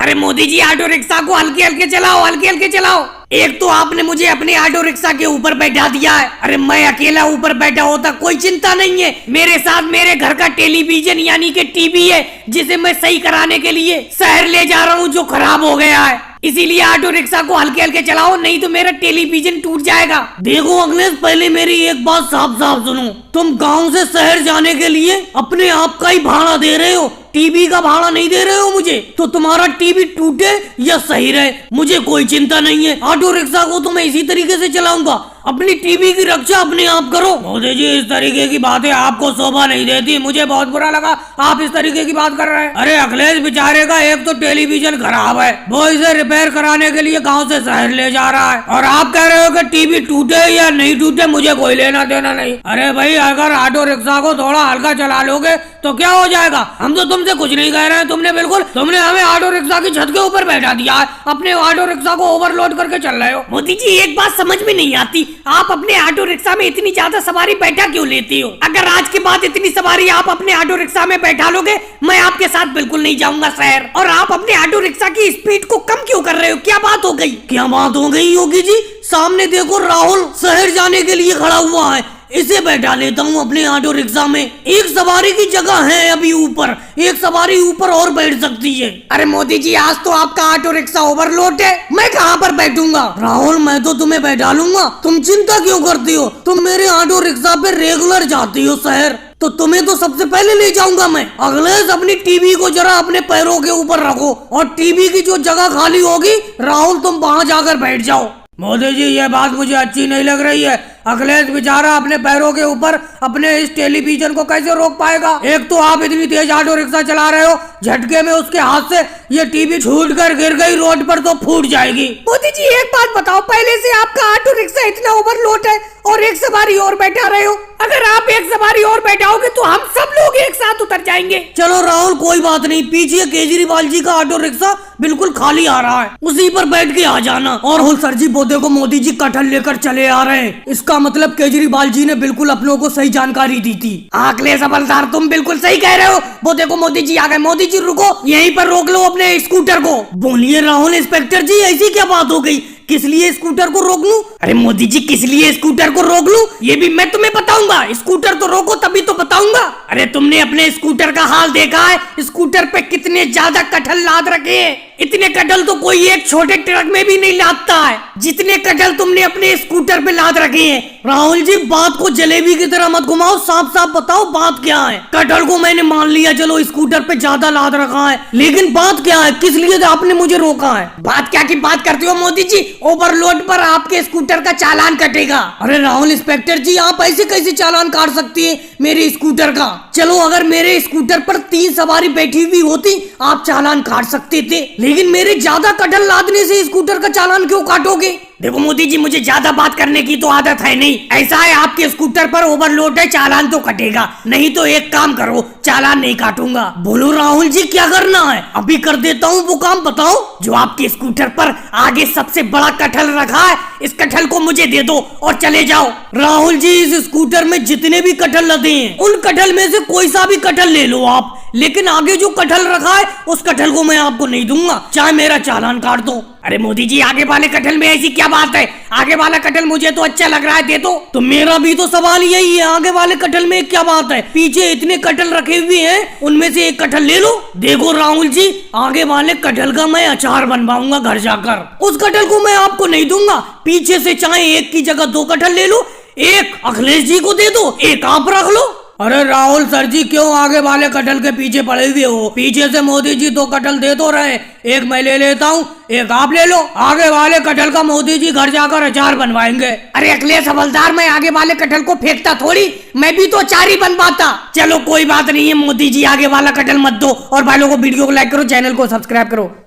अरे Modi ji auto rickshaw को हल्के हल्के चलाओ, हल्के हल्के चलाओ। एक तो आपने मुझे अपने ऑटो रिक्शा के ऊपर बैठा दिया है। अरे मैं अकेला ऊपर बैठा होता कोई चिंता नहीं है। मेरे साथ मेरे घर का टेलीविजन यानी कि टीवी है, जिसे मैं सही कराने के लिए शहर ले जा रहा हूँ, जो खराब हो गया है। इसीलिए ऑटो रिक्शा को हल्के हल्के चलाओ, नहीं तो मेरा टेलीविजन टूट जाएगा। देखो अखिलेश, पहले मेरी एक बात साफ साफ सुनो। तुम गांव से शहर जाने के लिए अपने आप का ही भाड़ा दे रहे हो, टीवी का भाड़ा नहीं दे रहे हो मुझे। तो तुम्हारा टीवी टूटे या सही रहे मुझे कोई चिंता नहीं है। ऑटो रिक्शा को तो मैं इसी तरीके से चलाऊंगा। अपनी टीवी की रक्षा अपने आप करो। मोदी जी, इस तरीके की बातें आपको शोभा नहीं देती। मुझे बहुत बुरा लगा आप इस तरीके की बात कर रहे हैं। अरे अखिलेश बेचारे का एक तो टेलीविजन खराब है, वो इसे रिपेयर कराने के लिए गांव से शहर ले जा रहा है, और आप कह रहे हो कि टीवी टूटे या नहीं टूटे मुझे कोई लेना देना नहीं। अरे भाई, अगर ऑटो रिक्शा को थोड़ा हल्का चला लोगे तो क्या हो जाएगा? हम तो तुमसे कुछ नहीं कह रहे हैं। तुमने हमें ऑटो रिक्शा की छत के ऊपर बैठा दिया है, अपने ऑटो रिक्शा को ओवरलोड करके चल रहे हो। मोदी जी, एक बात समझ में नहीं आती, आप अपने ऑटो रिक्शा में इतनी ज्यादा सवारी बैठा क्यों लेती हो? अगर आज के बाद इतनी सवारी आप अपने ऑटो रिक्शा में बैठा लोगे, मैं आपके साथ बिल्कुल नहीं जाऊंगा शहर। और आप अपने ऑटो रिक्शा की स्पीड को कम क्यों कर रहे हो? क्या बात हो गई? क्या बात हो गई योगी जी? सामने देखो, राहुल शहर जाने के लिए खड़ा हुआ है, इसे बैठा लेता हूँ अपने ऑटो रिक्शा में। एक सवारी की जगह है अभी ऊपर, एक सवारी ऊपर और बैठ सकती है। अरे मोदी जी, आज तो आपका ऑटो रिक्शा ओवरलोड है, मैं कहाँ पर बैठूंगा? राहुल, मैं तो तुम्हें बैठा लूंगा, तुम चिंता क्यों करती हो? तुम मेरे ऑटो रिक्शा पे रेगुलर जाती हो शहर, तो तुम्हें तो सबसे पहले ले जाऊंगा मैं। अखिलेश, अपनी टीवी को जरा अपने पैरों के ऊपर रखो, और टीवी की जो जगह खाली होगी राहुल तुम वहां जाकर बैठ जाओ। मोदी जी, ये बात मुझे अच्छी नहीं लग रही है। अखिलेश बेचारा अपने पैरों के ऊपर अपने इस टेलीविजन को कैसे रोक पाएगा? एक तो आप इतनी तेज ऑटो रिक्शा चला रहे हो, झटके में उसके हाथ से ये टीवी छूट कर गिर गई रोड पर तो फूट जाएगी। मोदी जी, एक बात बताओ, पहले से आपका ऑटो रिक्शा इतना ओवरलोड है और एक सवारी और बैठा रहे हो। अगर आप एक सवारी और बैठाओगे तो हम सब लोग एक साथ उतर जाएंगे। चलो राहुल, कोई बात नहीं, पीछे केजरीवाल जी का ऑटो रिक्शा बिल्कुल खाली आ रहा है, उसी पर बैठ के आ जाना। और हुल सर जी, वो देखो मोदी जी कटहल लेकर चले आ रहे हैं। इसका मतलब केजरीवाल जी ने बिल्कुल अपनों को सही जानकारी दी थी। अखिलेश हवलदार, तुम बिल्कुल सही कह रहे हो। वो देखो मोदी जी आ गए। मोदी जी रुको, यहीं पर रोक लो अपने स्कूटर को। बोलिए राहुल इंस्पेक्टर जी, ऐसी क्या बात हो गई? किस लिए स्कूटर को रोक लूं? अरे मोदी जी, किस लिए स्कूटर को रोक लूं ये भी मैं तुम्हें बताऊंगा। स्कूटर तो रोको तभी तो बताऊंगा। अरे तुमने अपने स्कूटर का हाल देखा है? स्कूटर पे कितने ज्यादा कटहल लाद रखे हैं। इतने कटहल तो कोई एक छोटे ट्रक में भी नहीं लादता है, जितने कटहल तुमने अपने स्कूटर पे लाद रखे हैं। राहुल जी, बात को जलेबी की तरह मत घुमाओ, साफ साफ बताओ बात क्या है। कटहल को मैंने मान लिया, चलो स्कूटर पे ज्यादा लाद रखा है, लेकिन बात क्या है? किस लिए आपने मुझे रोका है? बात क्या की बात करते हो मोदी जी? ओवरलोड पर आपके स्कूटर का चालान कटेगा। अरे राहुल इंस्पेक्टर जी, आप ऐसे कैसे चालान काट सकती है मेरे स्कूटर का? चलो, अगर मेरे स्कूटर पर 3 सवारी बैठी हुई होती आप चालान काट सकते थे, लेकिन मेरे ज्यादा कटहल लादने से स्कूटर का चालान क्यों काटोगे? देखो मोदी जी, मुझे ज्यादा बात करने की तो आदत है नहीं। ऐसा है, आपके स्कूटर पर ओवरलोड है, चालान तो कटेगा, नहीं तो एक काम करो, चालान नहीं काटूंगा। बोलो राहुल जी, क्या करना है? अभी कर देता हूँ वो काम, बताओ। जो आपके स्कूटर पर आगे सबसे बड़ा कटहल रखा है, इस कटहल को मुझे दे दो और चले जाओ। राहुल जी, इस स्कूटर में जितने भी कटहल लदे हैं, उन कटहल में से कोई सा भी कटहल ले लो आप, लेकिन आगे जो कटहल रखा है उस कटहल को मैं आपको नहीं दूंगा, चाहे मेरा चालान काट दो। अरे मोदी जी, आगे वाले कटहल में ऐसी क्या बात है? आगे वाला कटहल मुझे तो अच्छा लग रहा है, दे दो। तो मेरा भी तो सवाल यही है, आगे वाले कटहल में क्या बात है? पीछे इतने कटहल रखे हुए हैं, उनमें से एक कटहल ले लो। देखो राहुल जी, आगे वाले कटहल का मैं अचार बनवाऊंगा घर जाकर, उस कटहल को मैं आपको नहीं दूंगा। पीछे से चाहे एक की जगह 2 कटहल ले लो, एक अखिलेश जी को दे दो, एक आप रख लो। अरे राहुल सर जी, क्यों आगे वाले कटहल के पीछे पड़े हुए हो? पीछे से मोदी जी 2 कटहल दे तो रहे, एक मैं ले लेता हूँ, एक आप ले लो। आगे वाले कटहल का मोदी जी घर जाकर अचार बनवाएंगे। अरे अखिलेश हवलदार, मैं आगे वाले कटहल को फेंकता थोड़ी, मैं भी तो अचार ही बनवाता। चलो कोई बात नहीं है मोदी जी, आगे वाला कटहल मत दो। और भाई लोगों को वीडियो को लाइक करो, चैनल को सब्सक्राइब करो।